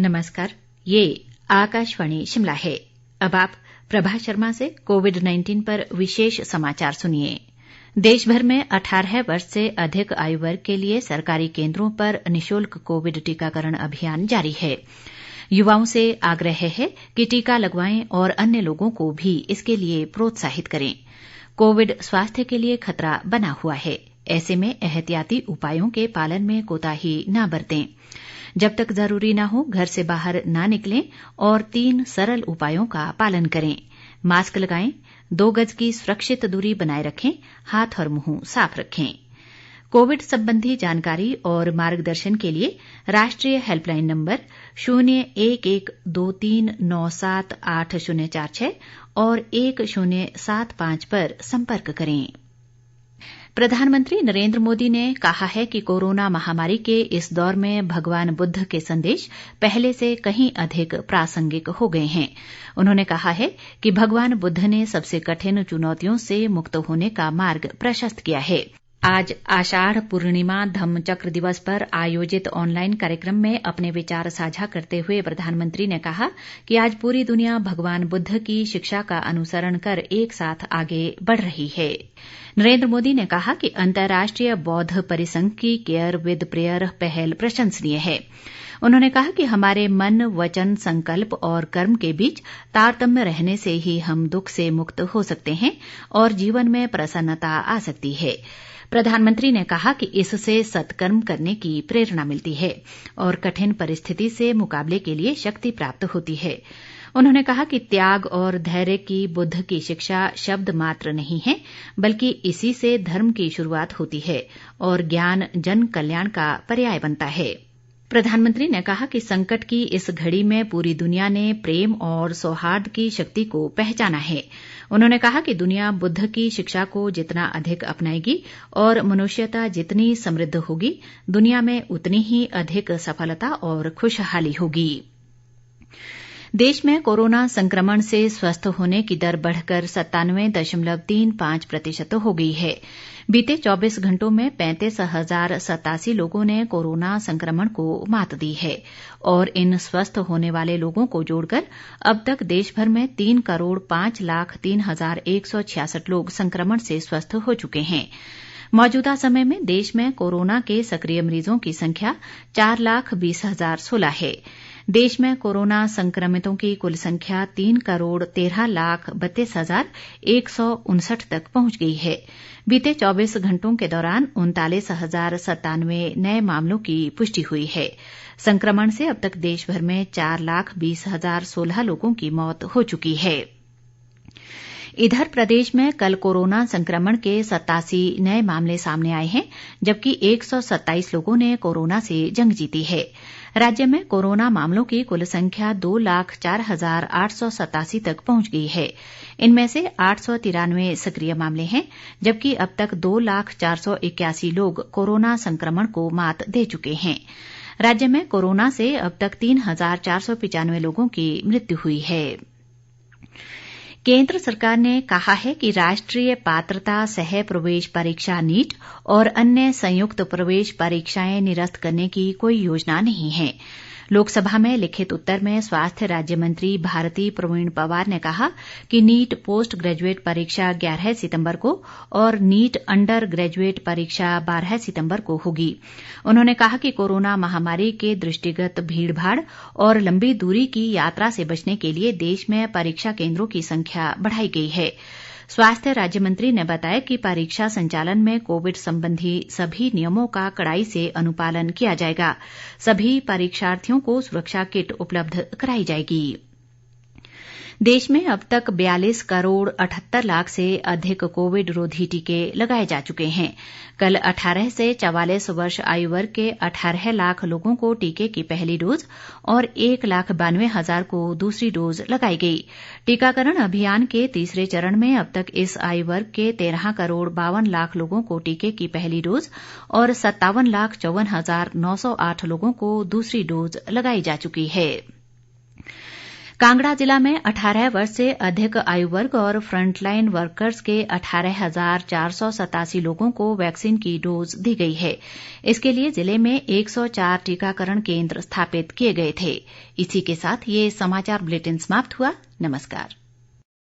नमस्कार, ये आकाशवाणी शिमला है। अब आप प्रभा शर्मा से कोविड-19 पर विशेष समाचार सुनिए। देश भर में 18 वर्ष से अधिक आयु वर्ग के लिए सरकारी केंद्रों पर निशुल्क कोविड टीकाकरण अभियान जारी है। युवाओं से आग्रह है कि टीका लगवाएं और अन्य लोगों को भी इसके लिए प्रोत्साहित करें। कोविड स्वास्थ्य के लिए खतरा बना हुआ है, ऐसे में एहतियाती उपायों के पालन में कोताही न बरतें। जब तक जरूरी न हो घर से बाहर न निकलें और 3 सरल उपायों का पालन करें। मास्क लगाएं, 2 गज की सुरक्षित दूरी बनाए रखें, हाथ और मुंह साफ रखें। कोविड संबंधी जानकारी और मार्गदर्शन के लिए राष्ट्रीय हेल्पलाइन नंबर 0112397846 और 1075 पर संपर्क करें। प्रधानमंत्री नरेंद्र मोदी ने कहा है कि कोरोना महामारी के इस दौर में भगवान बुद्ध के संदेश पहले से कहीं अधिक प्रासंगिक हो गए हैं। उन्होंने कहा है कि भगवान बुद्ध ने सबसे कठिन चुनौतियों से मुक्त होने का मार्ग प्रशस्त किया है। आज आषाढ़ पूर्णिमा धम्मचक्र दिवस पर आयोजित ऑनलाइन कार्यक्रम में अपने विचार साझा करते हुए प्रधानमंत्री ने कहा कि आज पूरी दुनिया भगवान बुद्ध की शिक्षा का अनुसरण कर एक साथ आगे बढ़ रही है। नरेंद्र मोदी ने कहा कि अंतर्राष्ट्रीय बौद्ध परिसंघ की केयर विद प्रेयर पहल प्रशंसनीय है। उन्होंने कहा कि हमारे मन, वचन, संकल्प और कर्म के बीच तारतम्य रहने से ही हम दुख से मुक्त हो सकते हैं और जीवन में प्रसन्नता आ सकती है। प्रधानमंत्री ने कहा कि इससे सत्कर्म करने की प्रेरणा मिलती है और कठिन परिस्थिति से मुकाबले के लिए शक्ति प्राप्त होती है। उन्होंने कहा कि त्याग और धैर्य की बुद्ध की शिक्षा शब्द मात्र नहीं है, बल्कि इसी से धर्म की शुरुआत होती है और ज्ञान जन कल्याण का पर्याय बनता है। प्रधानमंत्री ने कहा कि संकट की इस घड़ी में पूरी दुनिया ने प्रेम और सौहार्द की शक्ति को पहचाना है। उन्होंने कहा कि दुनिया बुद्ध की शिक्षा को जितना अधिक अपनाएगी और मनुष्यता जितनी समृद्ध होगी, दुनिया में उतनी ही अधिक सफलता और खुशहाली होगी। देश में कोरोना संक्रमण से स्वस्थ होने की दर बढ़कर 97.35% हो गई है। बीते 24 घंटों में 35,087 लोगों ने कोरोना संक्रमण को मात दी है और इन स्वस्थ होने वाले लोगों को जोड़कर अब तक देश भर में 3,05,03,166 लोग संक्रमण से स्वस्थ हो चुके हैं। मौजूदा समय में देश में कोरोना के सक्रिय मरीजों की संख्या 4,20,016 है। देश में कोरोना संक्रमितों की कुल संख्या 3,13,32,159 तक पहुंच गई है। बीते 24 घंटों के दौरान 39,097 नए मामलों की पुष्टि हुई है। संक्रमण से अब तक देश भर में 4,20,016 लोगों की मौत हो चुकी है। इधर प्रदेश में कल कोरोना संक्रमण के 87 नए मामले सामने आए हैं, जबकि 127 लोगों ने कोरोना से जंग जीती है। राज्य में कोरोना मामलों की कुल संख्या 2,04,887 तक पहुंच गई है। इनमें से 893 सक्रिय मामले हैं, जबकि अब तक 2,04,81 लोग कोरोना संक्रमण को मात दे चुके हैं। राज्य में कोरोना से अब तक 3,495 लोगों की मृत्यु हुई है। केंद्र सरकार ने कहा है कि राष्ट्रीय पात्रता सह प्रवेश परीक्षा नीट और अन्य संयुक्त प्रवेश परीक्षाएं निरस्त करने की कोई योजना नहीं है। लोकसभा में लिखित उत्तर में स्वास्थ्य राज्य मंत्री भारती प्रवीण पवार ने कहा कि नीट पोस्ट ग्रेजुएट परीक्षा 11 सितंबर को और नीट अंडर ग्रेजुएट परीक्षा 12 सितंबर को होगी। उन्होंने कहा कि कोरोना महामारी के दृष्टिगत भीड़भाड़ और लंबी दूरी की यात्रा से बचने के लिए देश में परीक्षा केंद्रों की संख्या बढ़ाई गई है। स्वास्थ्य राज्य मंत्री ने बताया कि परीक्षा संचालन में कोविड संबंधी सभी नियमों का कड़ाई से अनुपालन किया जाएगा। सभी परीक्षार्थियों को सुरक्षा किट उपलब्ध कराई जाएगी। देश में अब तक 42 करोड़ 78 लाख से अधिक कोविड रोधी टीके लगाए जा चुके हैं। कल 18 से 44 वर्ष आयु वर्ग के 18 लाख लोगों को टीके की पहली डोज और 1,92,000 को दूसरी डोज लगाई गई। टीकाकरण अभियान के तीसरे चरण में अब तक इस आयु वर्ग के 13 करोड़ 52 लाख लोगों को टीके की पहली डोज और 57,54,908 लोगों को दूसरी डोज लगाई जा चुकी है। कांगड़ा जिला में 18 वर्ष से अधिक आयु वर्ग और फ्रंटलाइन वर्कर्स के 18,487 लोगों को वैक्सीन की डोज दी गई है। इसके लिए जिले में 104 टीकाकरण केंद्र स्थापित किए गए थे। इसी के साथ ये समाचार बुलेटिन समाप्त हुआ। नमस्कार।